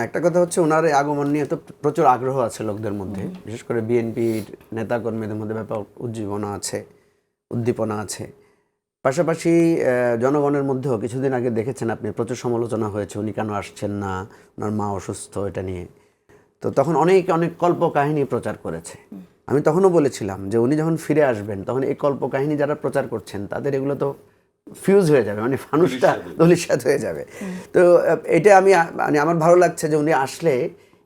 একটা কথা হচ্ছে ওনার এই আগমন নিয়ে তো প্রচুর আগ্রহ আছে লোকদের মধ্যে, বিশেষ করে বিএনপির নেতাকর্মীদের মধ্যে ব্যাপক উদ্দীপনা আছে। পাশাপাশি জনগণের মধ্যেও কিছুদিন আগে দেখেছেন আপনি প্রচুর সমালোচনা হয়েছে, উনি কেন আসছেন না, ওনার মা অসুস্থ, এটা নিয়ে। তো তখন অনেক কল্প কাহিনী প্রচার করেছে। আমি তখনও বলেছিলাম যে উনি যখন ফিরে আসবেন তখন এই কল্প কাহিনী যারা প্রচার করছেন তাদের এগুলো তো ফিউজ হয়ে যাবে, মানে ফানুসটা ধূলিসাৎ হয়ে যাবে। তো এটা মানে আমার ভালো লাগছে যে উনি আসলে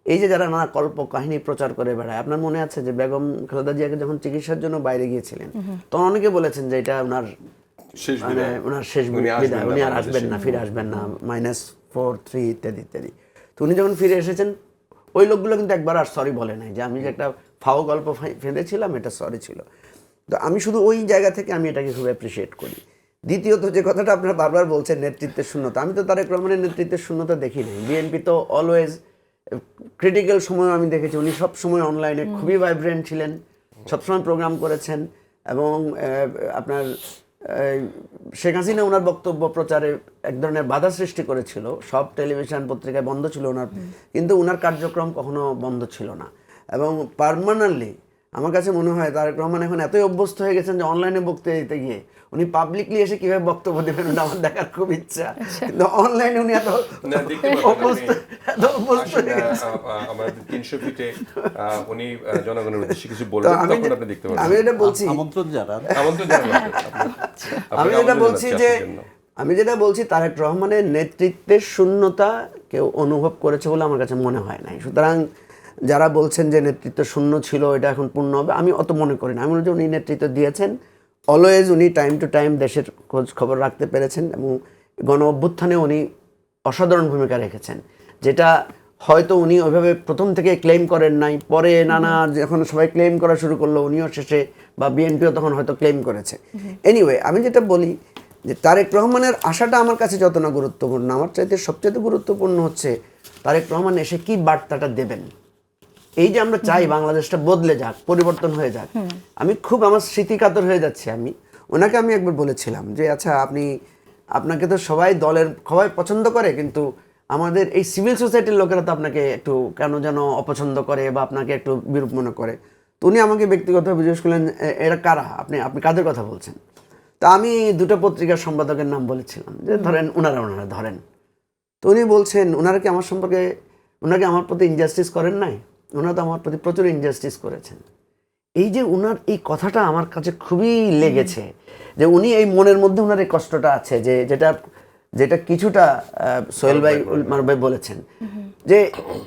এই যে যারা নানা কল্প কাহিনী প্রচার করে বেড়ায়, আপনার মনে আছে যে বেগম খালেদা জিয়াকে যখন চিকিৎসার জন্য বাইরে গিয়েছিলেন তখন অনেকে বলেছেন যে এটা ওনার শেষ বিদায়, উনি আর আসবেন না, ফিরে আসবেন না, -4, 3 ইত্যাদি ইত্যাদি। তো উনি যখন ফিরে এসেছেন ওই লোকগুলো কিন্তু একবার আর সরি বলে নাই যে আমি যে একটা ফাও গল্প ফেঁদেছিলাম এটা সরি ছিল। তো আমি শুধু ওই জায়গা থেকে আমি এটাকে খুব অ্যাপ্রিসিয়েট করি। দ্বিতীয়ত যে কথাটা আপনারা বারবার বলছেন নেতৃত্বের শূন্যতা, আমি তো তারেক রহমানের নেতৃত্বের শূন্যতা দেখি নাই। বিএনপি তো অলওয়েজ ক্রিটিক্যাল সময় আমি দেখেছি উনি সবসময় অনলাইনে খুবই ভাইব্রেন্ট ছিলেন, সবসময় প্রোগ্রাম করেছেন। এবং আপনার শেখ হাসিনা ওনার বক্তব্য প্রচারে এক ধরনের বাধা সৃষ্টি করেছিল, সব টেলিভিশন পত্রিকায় বন্ধ ছিল ওনার, কিন্তু ওনার কার্যক্রম কখনো বন্ধ ছিল না। এবং পার্মানেন্টলি আমার কাছে মনে হয় তারেক রহমান এখন এতই অভ্যস্ত হয়ে গেছেন যে অনলাইনে বক্তৃতা দিতে গিয়ে উনি পাবলিকলি এসে কিভাবে বক্তব্য দেবেন ওটা আমার দেখার খুব ইচ্ছা, কিন্তু অনলাইনে উনি এত অভ্যস্ত হয়ে গেছেন। আমাদের 300 ফিটে উনি জনগণের উদ্দেশ্যে কিছু বলবেন তখন আপনি দেখতে পাবেন। আমি এটা বলছি, আমি যেটা বলছি তারেক রহমানের নেতৃত্বের শূন্যতা কেউ অনুভব করেছে বলে আমার কাছে মনে হয় নাই। সুতরাং যারা বলছেন যে নেতৃত্ব শূন্য ছিল এটা এখন পূর্ণ হবে, আমি অত মনে করি না। আমি মনে করি উনি নেতৃত্ব দিয়েছেন, অলওয়েজ উনি টাইম টু টাইম দেশের খোঁজ খবর রাখতে পেরেছেন এবং গণ অভ্যুত্থানে উনি অসাধারণ ভূমিকা রেখেছেন, যেটা হয়তো উনি ওইভাবে প্রথম থেকে ক্লেম করেন নাই, পরে নানা যখন সবাই ক্লেম করা শুরু করলো উনিও শেষে বা বিএনপিও তখন হয়তো ক্লেম করেছে। এনিওয়ে আমি যেটা বলি যে তারেক রহমানের আশাটা আমার কাছে যত না গুরুত্বপূর্ণ, আমার চাইতে সবচেয়ে গুরুত্বপূর্ণ হচ্ছে তারেক রহমান এসে কি বার্তাটা দেবেন। এই যে আমরা চাই বাংলাদেশটা বদলে যাক, পরিবর্তন হয়ে যাক, আমার স্মৃতিকাতর হয়ে যাচ্ছে। ওনাকে আমি একবার বলেছিলাম যে আচ্ছা আপনাকে তো সবাই পছন্দ করে, কিন্তু আমাদের এই সিভিল সোসাইটির লোকেরা তো আপনাকে একটু কেন যেন অপছন্দ করে বা আপনাকে একটু বিরূপ মনে করে। তো উনি আমাকে ব্যক্তিগতভাবে জিজ্ঞেস করলেন এরা কারা, আপনি কাদের কথা বলছেন। তা আমি দুটো পত্রিকার সম্পাদকের নাম বলেছিলাম যে ধরেন ওনারা ধরেন। তো উনি বলছেন ওনাকে আমার প্রতি ইনজাস্টিস করেন নাই, ওনারা তো আমার প্রতি প্রচুর ইনজাস্টিস করেছেন। এই যে ওনার এই কথাটা আমার কাছে খুবই লেগেছে, যে উনি এই মনের মধ্যে ওনার এই কষ্টটা আছে, যে যেটা কিছুটা সোহেল ভাই উলমার ভাই বলেছেন যে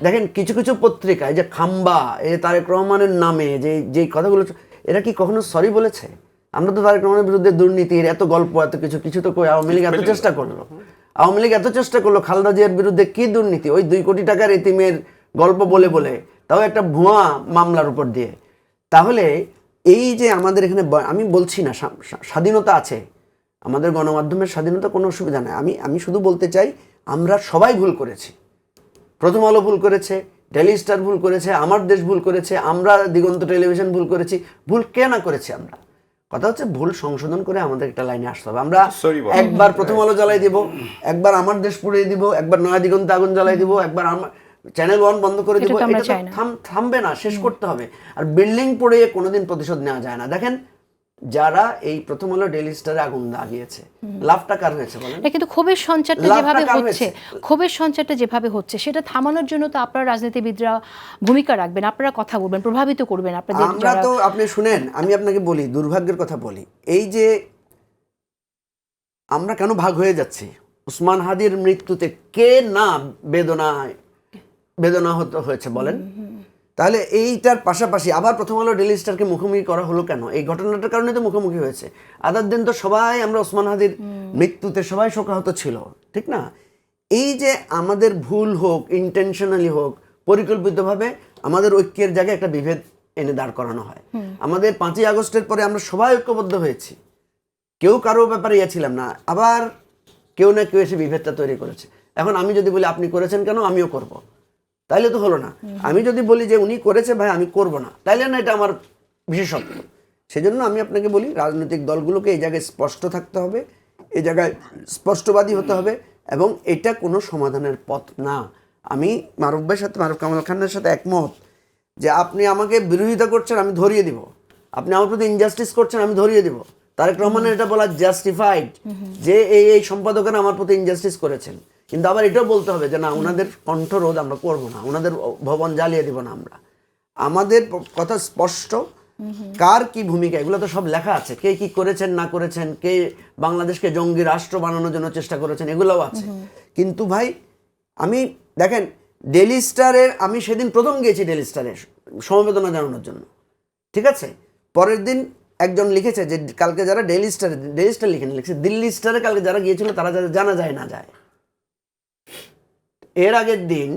দেখেন কিছু কিছু পত্রিকায় যে খাম্বা তারেক রহমানের নামে যে কথাগুলো, এরা কি কখনো সরি বলেছে? আমরা তো তারেক রহমানের বিরুদ্ধে দুর্নীতির এত গল্প এত কিছু তো কই। আওয়ামী লীগ এত চেষ্টা করলো খালেদা জিয়ার বিরুদ্ধে কি দুর্নীতি, ওই 2 কোটি টাকার এতিমের গল্প বলে তাও একটা ভুয়া মামলার উপর দিয়ে। তাহলে এই যে আমাদের এখানে আমি বলছি না স্বাধীনতা আছে, আমাদের গণমাধ্যমের স্বাধীনতা, কোনো অসুবিধা নেই। আমি শুধু বলতে চাই আমরা সবাই ভুল করেছি। প্রথম আলো ভুল করেছে, ডেইলি স্টার ভুল করেছে, আমার দেশ ভুল করেছে, আমরা দিগন্ত টেলিভিশন ভুল করেছি। ভুল কে না করেছি আমরা? কথা হচ্ছে ভুল সংশোধন করে আমাদের একটা লাইনে আসতে হবে। আমরা একবার প্রথম আলো জ্বালাই দিব, একবার আমার দেশ পুড়িয়ে দিব, একবার নয়া দিগন্ত আগুন জ্বালাই দিব, একবার চ্যানেল 1 বন্ধ করে দিব। এটা থামবে না, শেষ করতে হবে। আর বিল্ডিং পড়ে কোনোদিন প্রতিশোধ নেওয়া যায় না। দেখেন যারা এই প্রথম আলো ডেইলি স্টারে আগুন লাগিয়েছে, লাভটা কার হয়েছে বলেন? কিন্তু ক্ষোভের সঞ্চারটা যেভাবে হচ্ছে সেটা থামানোর জন্য তো আপনারা রাজনীতিবিদরা ভূমিকা রাখবেন, আপনারা কথা বলবেন, প্রভাবিত করবেন আপনাদের। আমরা তো আপনি শুনেন, আমি আপনাকে বলি, দুর্ভাগ্যের কথা বলি, এই যে আমরা কেন ভাগ হয়ে যাচ্ছি। ওসমান হাদির মৃত্যুতে কে না বেদনা হয়েছে বলেন? তাহলে এইটার পাশাপাশি আবার প্রথম আলো ডেইলি স্টারকে মুখোমুখি করা হলো কেন? এই ঘটনাটার কারণে তো মুখোমুখি হয়েছে। আদার দিন তো সবাই আমরা ওসমান হাদির মৃত্যুতে সবাই শোকাহত ছিল, ঠিক না? এই যে আমাদের ভুল হোক, ইন্টেনশনালি হোক, পরিকল্পিতভাবে আমাদের ঐক্যের জায়গায় একটা বিভেদ এনে দাঁড় করানো হয়। আমাদের 5ই আগস্টের পরে আমরা সবাই ঐক্যবদ্ধ হয়েছি, কেউ কারো ব্যাপারে ছিলাম না, আবার কেউ না কেউ এসে বিভেদটা তৈরি করেছে। এখন আমি যদি বলি আপনি করেছেন কেন, আমিও করব, তাইলে তো হলো না। আমি যদি বলি যে উনি করেছে ভাই আমি করব না, তাইলে না এটা আমার বিশেষত্ব। সেজন্য আমি আপনাকে বলি রাজনৈতিক দলগুলোকে এই জায়গায় স্পষ্ট থাকতে হবে, এই জায়গায় স্পষ্টবাদী হতে হবে, এবং এটা কোনো সমাধানের পথ না। আমি মারুফ কামাল খানের সাথে একমত যে আপনি আমাকে বিরোধিতা করছেন, আমি ধরিয়ে দিব। আপনি আমার প্রতি ইনজাস্টিস করছেন, আমি ধরিয়ে দিব। তারেক রহমানের এটা বলা জাস্টিফাইড যে এই সম্পাদকেরা আমার প্রতি ইনজাস্টিস করেছেন, কিন্তু আবার এটাও বলতে হবে যে না, ওনাদের কণ্ঠরোধ আমরা করবো না, ওনাদের ভবন জ্বালিয়ে দিব না আমরা। আমাদের কথা স্পষ্ট, কার কি ভূমিকা এগুলো তো সব লেখা আছে, কে কি করেছেন না করেছেন, কে বাংলাদেশকে জঙ্গি রাষ্ট্র বানানোর জন্য চেষ্টা করেছেন, এগুলোও আছে। কিন্তু ভাই আমি দেখেন ডেইলি স্টারের, আমি সেদিন প্রথম গিয়েছি ডেইলি স্টারের সমবেদনা জানানোর জন্য, ঠিক আছে। পরের দিন একজন লিখেছে যে কালকে যারা ডেইলি স্টার লিখেছে দিল্লি স্টারে কালকে যারা গিয়েছিল তারা যারা জানা যায় না যায়। এর আগের দিন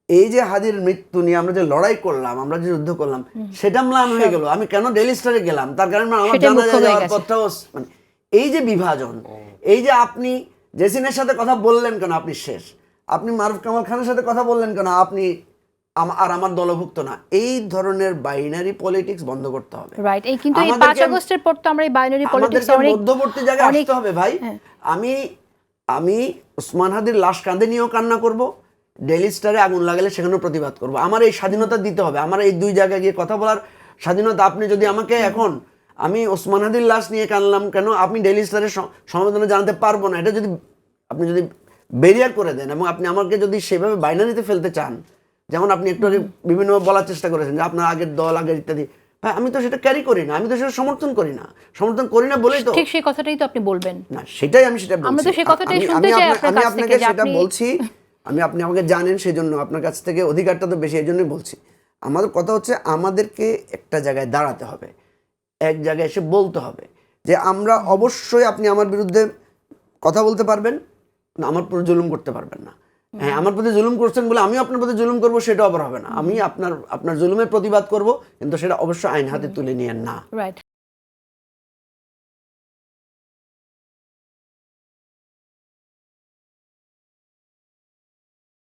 এই যে হাদির মৃত্যু নিয়ে আমরা যে লড়াই করলাম, আমরা যে যুদ্ধ করলাম, সেটা ম্লান হয়ে গেল। আমি কেন ডেইলি স্টারে গেলাম, তার কারণ আমার জানা যায় যাওয়ার কথাও, মানে এই যে বিভাজন, এই যে আপনি জেসিনের সাথে কথা বললেন কেন, আপনি শেষ। আপনি মারুফ কামাল খানের সাথে কথা বললেন কেন, আপনি আর আমার দলভুক্ত না। এই ধরনের বাইনারি পলিটিক্স বন্ধ করতে হবে। রাইট। এই কিন্তু এই 5 আগস্টের পর তো আমরা এই বাইনারি পলিটিক্স অনেক মধ্যবর্তী জায়গায় আসতে হবে ভাই। আমি ওসমান হাদির লাশ কাঁধে নিয়েও কান্না করব, ডেইলি স্টারে আগুন লাগালে সেখানেও প্রতিবাদ করব। আমার এই স্বাধীনতা দিতে হবে, আমার এই দুই জায়গায় গিয়ে কথা বলার স্বাধীনতা। আপনি যদি আমাকে এখন, আমি ওসমান হাদির লাশ নিয়ে কানলাম কেন, আপনি ডেইলি স্টারের সমবেদনা জানাতে পারবো না, এটা যদি আপনি যদি ব্যারিয়ার করে দেন এবং আপনি আমাকে যদি সেভাবে বাইনারিতে ফেলতে চান, যেমন আপনি একটু বিভিন্ন বলার চেষ্টা করেছেন যে আপনার আগের দল আগের ইত্যাদি, ভাই আমি তো সেটা ক্যারি করি না, আমি তো সেটা সমর্থন করি না বলেই তো ঠিক সেই কথাটাই তো আপনি বলবেন না। সেটাই আমি সেটা বলছি, আমরা তো সেই কথাটাই শুনতে চাই আপনার কাছ থেকে যে সেটা বলছি। আপনি আমাকে জানেন, সেজন্য আপনার কাছ থেকে অধিকারটা তো বেশি, এই জন্যই বলছি। আমাদের কথা হচ্ছে আমাদেরকে একটা জায়গায় দাঁড়াতে হবে, এক জায়গায় এসে বলতে হবে যে আমরা অবশ্যই, আপনি আমার বিরুদ্ধে কথা বলতে পারবেন না, আমার প্রতি জুলুম করতে পারবেন না। হ্যাঁ, আমার প্রতি জুলুম করছেন বলে আমি আপনার প্রতি জুলুম করবো, সেটা আবার হবে না। আমি আপনার জুলুমের প্রতিবাদ করব, কিন্তু সেটা অবশ্যই আইন হাতে তুলে নিয়ে না। রাইট।